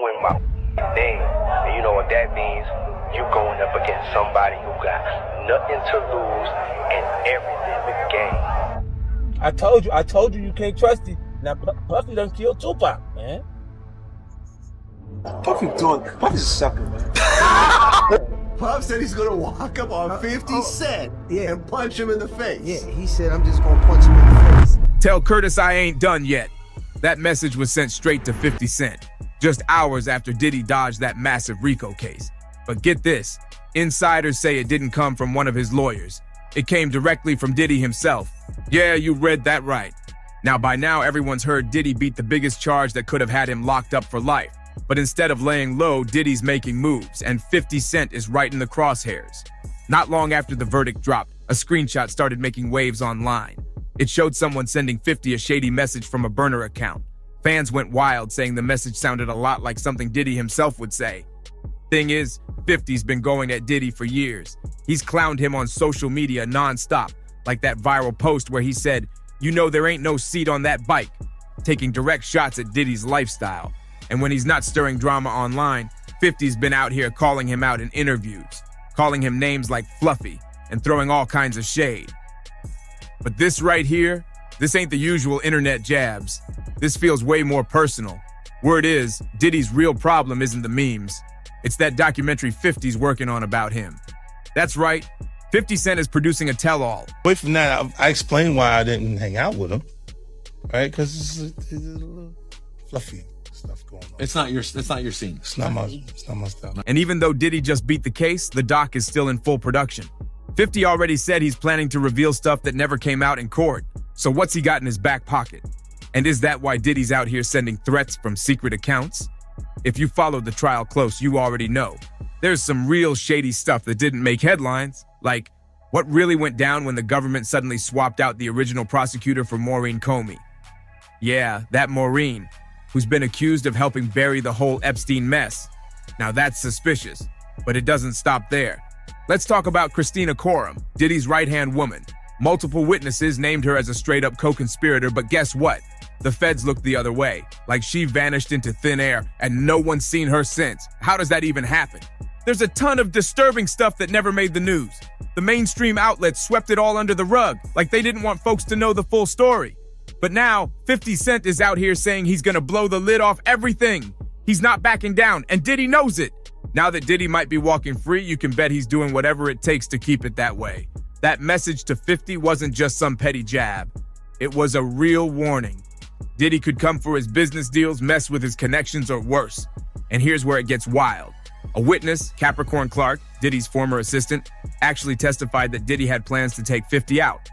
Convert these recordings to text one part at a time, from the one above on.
knowing my name. And you know what that means? You going up against somebody who got nothing to lose and everything to gain. I told you can't trust him. Now Puffy done killed Tupac, man. Puffy's a sucker, man. Puff said he's gonna walk up on 50 Cent and punch him in the face. Yeah, he said I'm just gonna punch him in the face. Tell Curtis I ain't done yet. That message was sent straight to 50 Cent, just hours after Diddy dodged that massive RICO case. But get this, insiders say it didn't come from one of his lawyers. It came directly from Diddy himself. Yeah, you read that right. Now by now everyone's heard Diddy beat the biggest charge that could have had him locked up for life. But instead of laying low, Diddy's making moves, and 50 Cent is right in the crosshairs. Not long after the verdict dropped, a screenshot started making waves online. It showed someone sending 50 a shady message from a burner account. Fans went wild, saying the message sounded a lot like something Diddy himself would say. Thing is, 50's been going at Diddy for years. He's clowned him on social media non-stop, like that viral post where he said, "You know there ain't no seat on that bike," taking direct shots at Diddy's lifestyle. And when he's not stirring drama online, 50's been out here calling him out in interviews, calling him names like Fluffy, and throwing all kinds of shade. But this right here, this ain't the usual internet jabs. This feels way more personal. Word is, Diddy's real problem isn't the memes. It's that documentary 50's working on about him. That's right, 50 Cent is producing a tell-all. Away from that, I explained why I didn't hang out with him, right? Because it's a little fluffy stuff going on. It's not your scene. It's not my style. And even though Diddy just beat the case, the doc is still in full production. 50 already said he's planning to reveal stuff that never came out in court. So what's he got in his back pocket? And is that why Diddy's out here sending threats from secret accounts? If you followed the trial close, you already know. There's some real shady stuff that didn't make headlines, like what really went down when the government suddenly swapped out the original prosecutor for Maureen Comey. Yeah, that Maureen, who's been accused of helping bury the whole Epstein mess. Now that's suspicious, but it doesn't stop there. Let's talk about Christina Cororum, Diddy's right-hand woman. Multiple witnesses named her as a straight-up co-conspirator, but guess what? The feds looked the other way, like she vanished into thin air and no one's seen her since. How does that even happen? There's a ton of disturbing stuff that never made the news. The mainstream outlets swept it all under the rug, like they didn't want folks to know the full story. But now, 50 Cent is out here saying he's gonna blow the lid off everything. He's not backing down, and Diddy knows it. Now that Diddy might be walking free, you can bet he's doing whatever it takes to keep it that way. That message to 50 wasn't just some petty jab. It was a real warning. Diddy could come for his business deals, mess with his connections, or worse. And here's where it gets wild. A witness, Capricorn Clark, Diddy's former assistant, actually testified that Diddy had plans to take 50 out.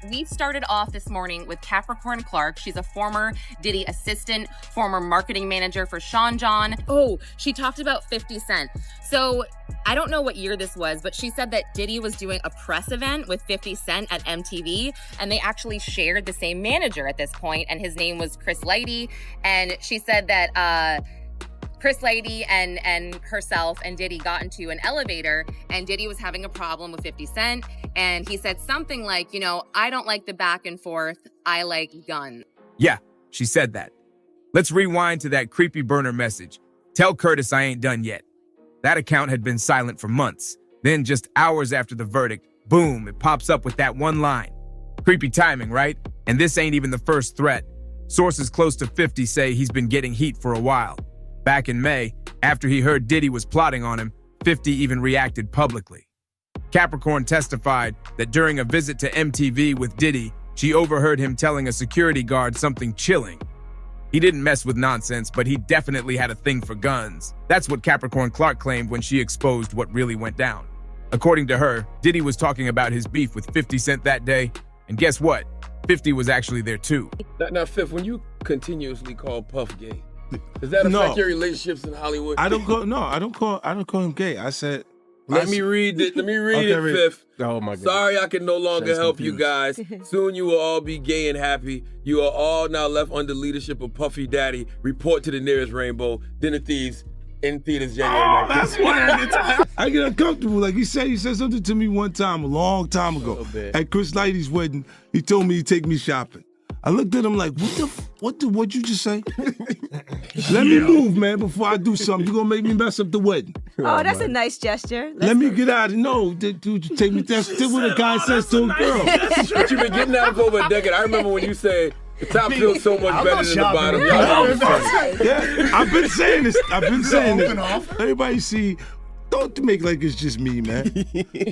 We started off this morning with Capricorn Clark. She's a former Diddy assistant, former marketing manager for Sean John. Oh, she talked about 50 Cent. So I don't know what year this was, but she said that Diddy was doing a press event with 50 Cent at MTV, and they actually shared the same manager at this point, and his name was Chris Lighty. And she said that Chris Lighty and herself and Diddy got into an elevator, and Diddy was having a problem with 50 Cent, and he said something like, you know, I don't like the back and forth, I like guns. Yeah, she said that. Let's rewind to that creepy burner message. Tell Curtis I ain't done yet. That account had been silent for months. Then just hours after the verdict, boom, it pops up with that one line. Creepy timing, right? And this ain't even the first threat. Sources close to 50 say he's been getting heat for a while. Back in May, after he heard Diddy was plotting on him, 50 even reacted publicly. Capricorn testified that during a visit to MTV with Diddy, she overheard him telling a security guard something chilling. He didn't mess with nonsense, but he definitely had a thing for guns. That's what Capricorn Clark claimed when she exposed what really went down. According to her, Diddy was talking about his beef with 50 Cent that day, and guess what? 50 was actually there too. Now, Fifth, when you continuously call Puff gay, does that affect your relationships in Hollywood? I don't call him gay. I said, Let me read it, Fifth. Oh my God. Sorry I can no longer help you guys. Soon you will all be gay and happy. You are all now left under leadership of Puffy Daddy. Report to the nearest rainbow. Dinner Thieves in theaters January 19th. That's why I get uncomfortable. Like he said something to me one time, a long time ago. At Chris Lighty's wedding, he told me he'd take me shopping. I looked at him like, what'd you just say? Let me move, man, before I do something. You're gonna make me mess up the wedding. Oh, that's a nice gesture. Let me get out of dude, you take me. That's what a guy says to a girl. But you've been getting out of over a decade. I remember when you said the top feels so much better than the bottom. Yeah, I've been saying this. Everybody see. Don't make like it's just me, man.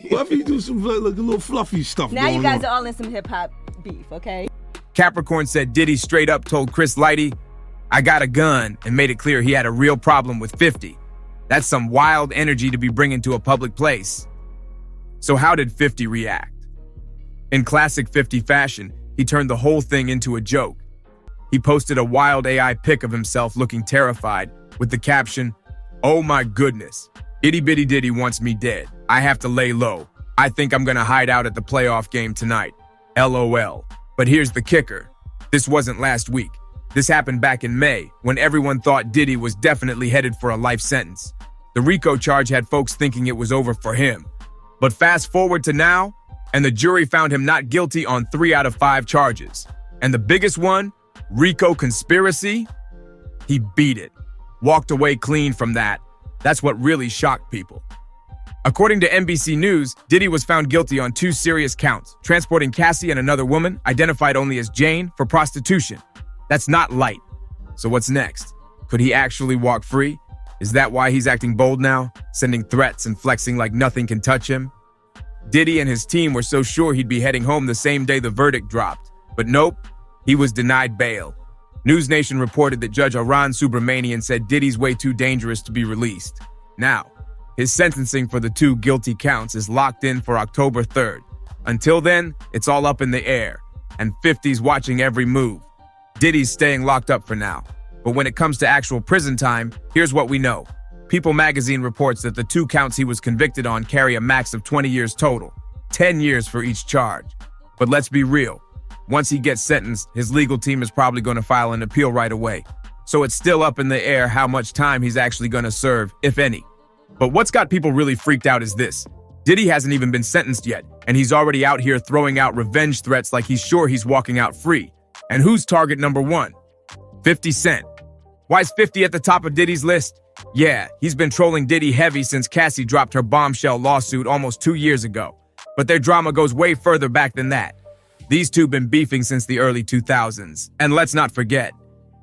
Fluffy do some like a little fluffy stuff. Now you guys are all in some hip hop beef, okay? Capricorn said Diddy straight up told Chris Lighty, I got a gun, and made it clear he had a real problem with 50. That's some wild energy to be bringing to a public place. So how did 50 react? In classic 50 fashion, he turned the whole thing into a joke. He posted a wild AI pic of himself looking terrified with the caption, "Oh my goodness, itty bitty Diddy wants me dead. I have to lay low. I think I'm gonna hide out at the playoff game tonight. LOL. But here's the kicker. This wasn't last week. This happened back in May, when everyone thought Diddy was definitely headed for a life sentence. The RICO charge had folks thinking it was over for him. But fast forward to now, and the jury found him not guilty on 3 out of 5 charges. And the biggest one, RICO conspiracy, he beat it. Walked away clean from that. That's what really shocked people. According to NBC News, Diddy was found guilty on 2 serious counts, transporting Cassie and another woman, identified only as Jane, for prostitution. That's not light. So what's next? Could he actually walk free? Is that why he's acting bold now, sending threats and flexing like nothing can touch him? Diddy and his team were so sure he'd be heading home the same day the verdict dropped. But nope, he was denied bail. News Nation reported that Judge Aran Subramanian said Diddy's way too dangerous to be released. Now, his sentencing for the 2 guilty counts is locked in for October 3rd. Until then, it's all up in the air, and 50's watching every move. Diddy's staying locked up for now. But when it comes to actual prison time, here's what we know. People magazine reports that the 2 counts he was convicted on carry a max of 20 years total, 10 years for each charge. But let's be real. Once he gets sentenced, his legal team is probably going to file an appeal right away. So it's still up in the air how much time he's actually going to serve, if any. But what's got people really freaked out is this. Diddy hasn't even been sentenced yet, and he's already out here throwing out revenge threats like he's sure he's walking out free. And who's target number 1? 50 Cent. Why is 50 at the top of Diddy's list? Yeah, he's been trolling Diddy heavy since Cassie dropped her bombshell lawsuit almost 2 years ago. But their drama goes way further back than that. These two been beefing since the early 2000s. And let's not forget,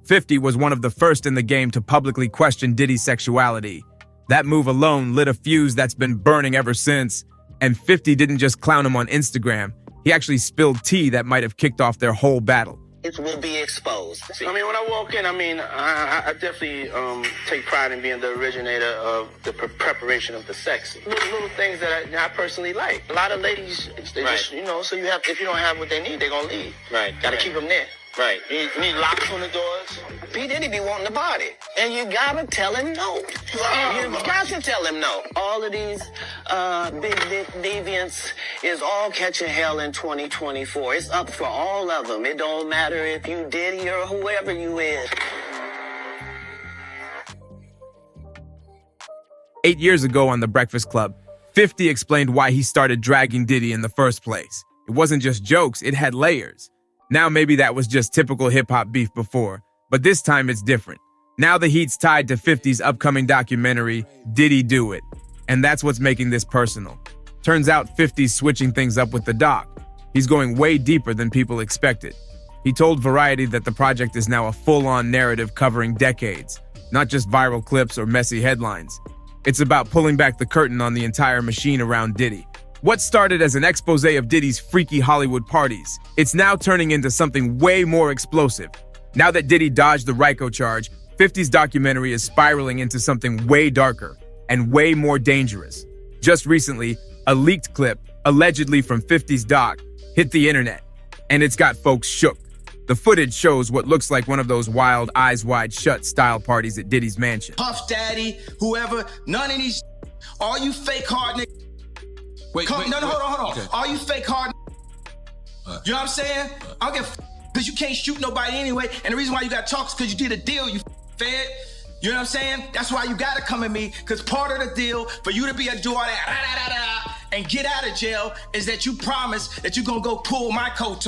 50 was one of the first in the game to publicly question Diddy's sexuality. That move alone lit a fuse that's been burning ever since. And 50 didn't just clown him on Instagram. He actually spilled tea that might have kicked off their whole battle. It will be exposed. I mean, when I walk in, I definitely take pride in being the originator of the preparation of the sex. Little things that I personally like. A lot of ladies, they just, so you have, if you don't have what they need, they're going to leave. Right. Got to keep them there. Right. You need locks on the doors. P. Diddy be wanting the body. And you got to tell him no. You got to tell him no. All of these big deviants is all catching hell in 2024. It's up for all of them. It don't matter if you Diddy or whoever you is. 8 years ago on The Breakfast Club, 50 explained why he started dragging Diddy in the first place. It wasn't just jokes, it had layers. Now maybe that was just typical hip-hop beef before, but this time it's different. Now the heat's tied to 50's upcoming documentary, Diddy Do It? And that's what's making this personal. Turns out 50's switching things up with the doc. He's going way deeper than people expected. He told Variety that the project is now a full-on narrative covering decades, not just viral clips or messy headlines. It's about pulling back the curtain on the entire machine around Diddy. What started as an expose of Diddy's freaky Hollywood parties, it's now turning into something way more explosive. Now that Diddy dodged the RICO charge, 50's documentary is spiraling into something way darker and way more dangerous. Just recently, a leaked clip, allegedly from 50's doc, hit the internet, and it's got folks shook. The footage shows what looks like one of those wild, eyes wide shut style parties at Diddy's mansion. Puff Daddy, whoever, none of these, all you fake hard niggas. Hold on. Okay. All you fake hard, you know what I'm saying? I don't give because you can't shoot nobody anyway. And the reason why you got to talk is because you did a deal, you fed. You know what I'm saying? That's why you got to come at me, because part of the deal for you to be able to do all that and get out of jail is that you promise that you're going to go pull my coat.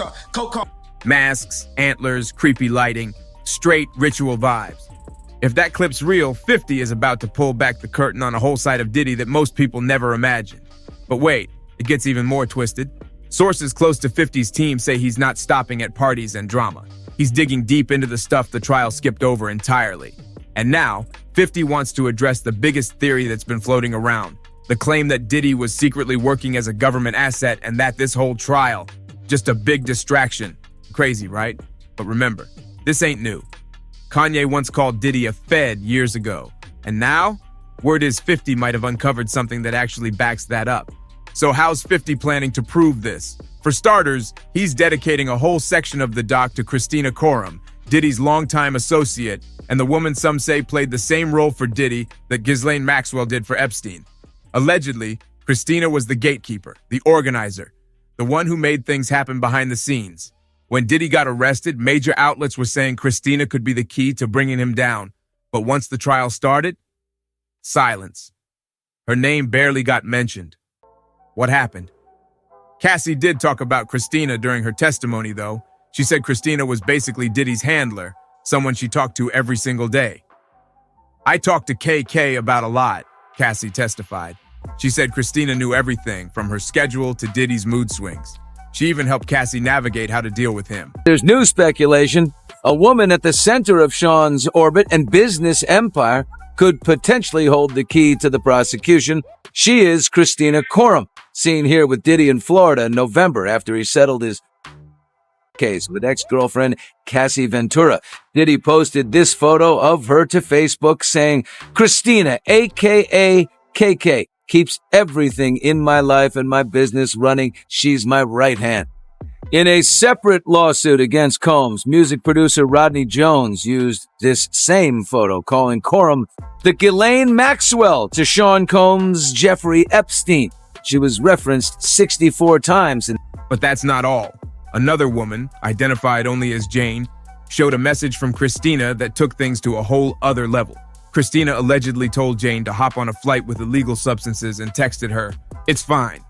Masks, antlers, creepy lighting, straight ritual vibes. If that clip's real, 50 is about to pull back the curtain on a whole side of Diddy that most people never imagined. But wait, it gets even more twisted. Sources close to 50's team say he's not stopping at parties and drama. He's digging deep into the stuff the trial skipped over entirely. And now, 50 wants to address the biggest theory that's been floating around, the claim that Diddy was secretly working as a government asset and that this whole trial, just a big distraction. Crazy, right? But remember, this ain't new. Kanye once called Diddy a Fed years ago. And now, word is 50 might have uncovered something that actually backs that up. So how's 50 planning to prove this? For starters, he's dedicating a whole section of the doc to Christina Cororum, Diddy's longtime associate, and the woman some say played the same role for Diddy that Ghislaine Maxwell did for Epstein. Allegedly, Christina was the gatekeeper, the organizer, the one who made things happen behind the scenes. When Diddy got arrested, major outlets were saying Christina could be the key to bringing him down. But once the trial started, silence. Her name barely got mentioned. What happened? Cassie did talk about Christina during her testimony, though. She said Christina was basically Diddy's handler, someone she talked to every single day. I talked to KK about a lot, Cassie testified. She said Christina knew everything, from her schedule to Diddy's mood swings. She even helped Cassie navigate how to deal with him. There's new speculation. A woman at the center of Sean's orbit and business empire could potentially hold the key to the prosecution. She is Christina Cororum, seen here with Diddy in Florida in November after he settled his case with ex-girlfriend Cassie Ventura. Diddy posted this photo of her to Facebook saying, Christina, a.k.a. KK, keeps everything in my life and my business running. She's my right hand. In a separate lawsuit against Combs, music producer Rodney Jones used this same photo, calling Cororum the Ghislaine Maxwell to Sean Combs' Jeffrey Epstein. She was referenced 64 times. But that's not all. Another woman, identified only as Jane, showed a message from Christina that took things to a whole other level. Christina allegedly told Jane to hop on a flight with illegal substances and texted her, "It's fine."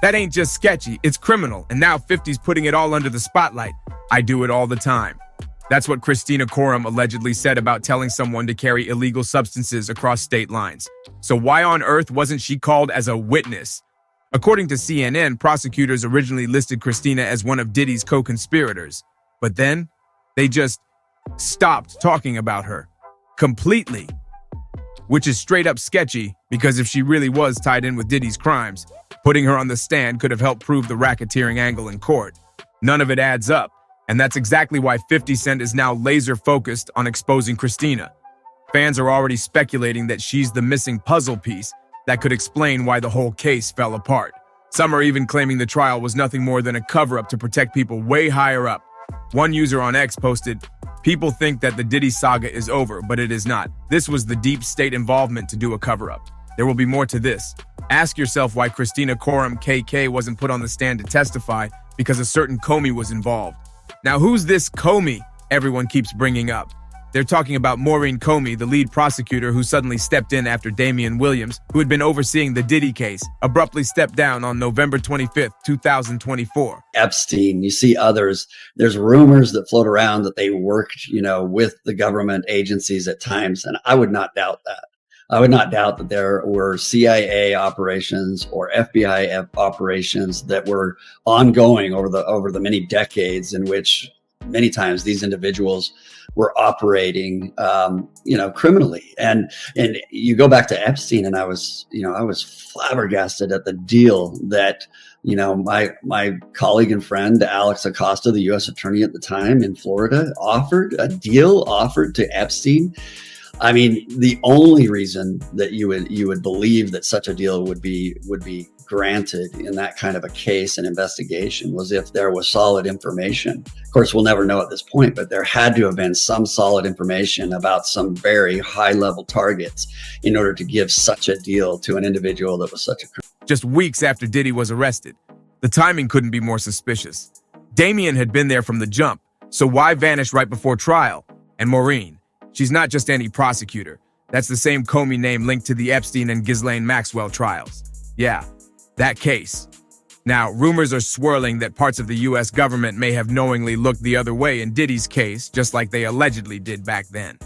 That ain't just sketchy, it's criminal, and now 50's putting it all under the spotlight. I do it all the time. That's what Christina Cororum allegedly said about telling someone to carry illegal substances across state lines. So why on earth wasn't she called as a witness? According to CNN, prosecutors originally listed Christina as one of Diddy's co-conspirators, but then they just stopped talking about her. Completely. Which is straight up sketchy, because if she really was tied in with Diddy's crimes, putting her on the stand could have helped prove the racketeering angle in court. None of it adds up, and that's exactly why 50 Cent is now laser focused on exposing Christina. Fans are already speculating that she's the missing puzzle piece that could explain why the whole case fell apart. Some are even claiming the trial was nothing more than a cover-up to protect people way higher up. One user on X posted, "People think that the Diddy saga is over, but it is not. This was the deep state involvement to do a cover-up. There will be more to this. Ask yourself why Christina Cororum KK wasn't put on the stand to testify, because a certain Comey was involved." Now, who's this Comey everyone keeps bringing up? They're talking about Maureen Comey, the lead prosecutor who suddenly stepped in after Damian Williams, who had been overseeing the Diddy case, abruptly stepped down on November 25th, 2024. Epstein, you see others. There's rumors that float around that they worked, with the government agencies at times, and I would not doubt that. I would not doubt that there were CIA operations or FBI operations that were ongoing over the many decades in which many times these individuals were operating, criminally. And you go back to Epstein, and I was flabbergasted at the deal that, my colleague and friend, Alex Acosta, the U.S. attorney at the time in Florida, offered to Epstein. I mean, the only reason that you would believe that such a deal would be granted in that kind of a case and investigation was if there was solid information. Of course, we'll never know at this point, but there had to have been some solid information about some very high-level targets in order to give such a deal to an individual that was such a criminal. Just weeks after Diddy was arrested. The timing couldn't be more suspicious. Damian had been there from the jump, so why vanish right before trial? And Maureen, she's not just any prosecutor. That's the same Comey name linked to the Epstein and Ghislaine Maxwell trials. Yeah, that case. Now, rumors are swirling that parts of the US government may have knowingly looked the other way in Diddy's case, just like they allegedly did back then.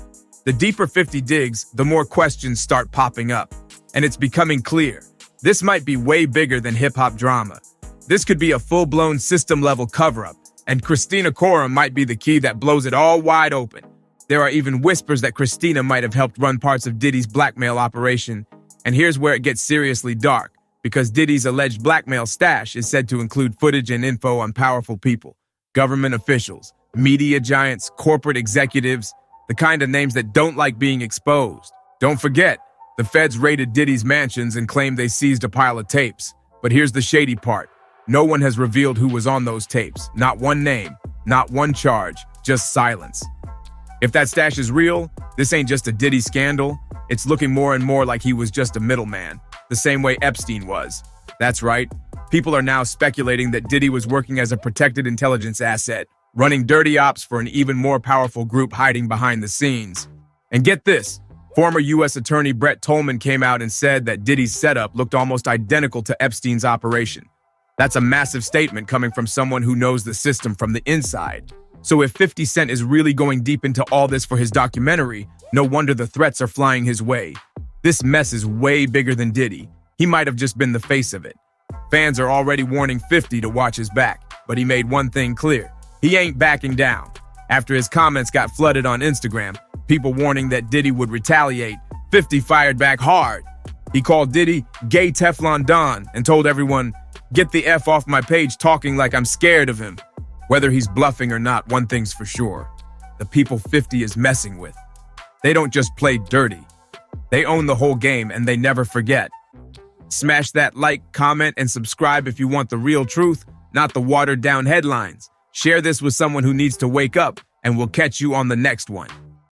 The deeper 50 digs, the more questions start popping up. And it's becoming clear. This might be way bigger than hip-hop drama. This could be a full-blown system-level cover-up, and Christina Cororum might be the key that blows it all wide open. There are even whispers that Christina might have helped run parts of Diddy's blackmail operation. And here's where it gets seriously dark, because Diddy's alleged blackmail stash is said to include footage and info on powerful people, government officials, media giants, corporate executives, the kind of names that don't like being exposed. Don't forget, the feds raided Diddy's mansions and claimed they seized a pile of tapes. But here's the shady part. No one has revealed who was on those tapes. Not one name, not one charge, just silence. If that stash is real, this ain't just a Diddy scandal. It's looking more and more like he was just a middleman, the same way Epstein was. That's right. People are now speculating that Diddy was working as a protected intelligence asset, running dirty ops for an even more powerful group hiding behind the scenes. And get this, former U.S. Attorney Brett Tolman came out and said that Diddy's setup looked almost identical to Epstein's operation. That's a massive statement coming from someone who knows the system from the inside. So if 50 Cent is really going deep into all this for his documentary, no wonder the threats are flying his way. This mess is way bigger than Diddy. He might have just been the face of it. Fans are already warning 50 to watch his back, but he made one thing clear. He ain't backing down. After his comments got flooded on Instagram, people warning that Diddy would retaliate, 50 fired back hard. He called Diddy gay Teflon Don and told everyone, "Get the F off my page talking like I'm scared of him." Whether he's bluffing or not, one thing's for sure. The people 50 is messing with. They don't just play dirty. They own the whole game and they never forget. Smash that like, comment, and subscribe if you want the real truth, not the watered down headlines. Share this with someone who needs to wake up, and we'll catch you on the next one.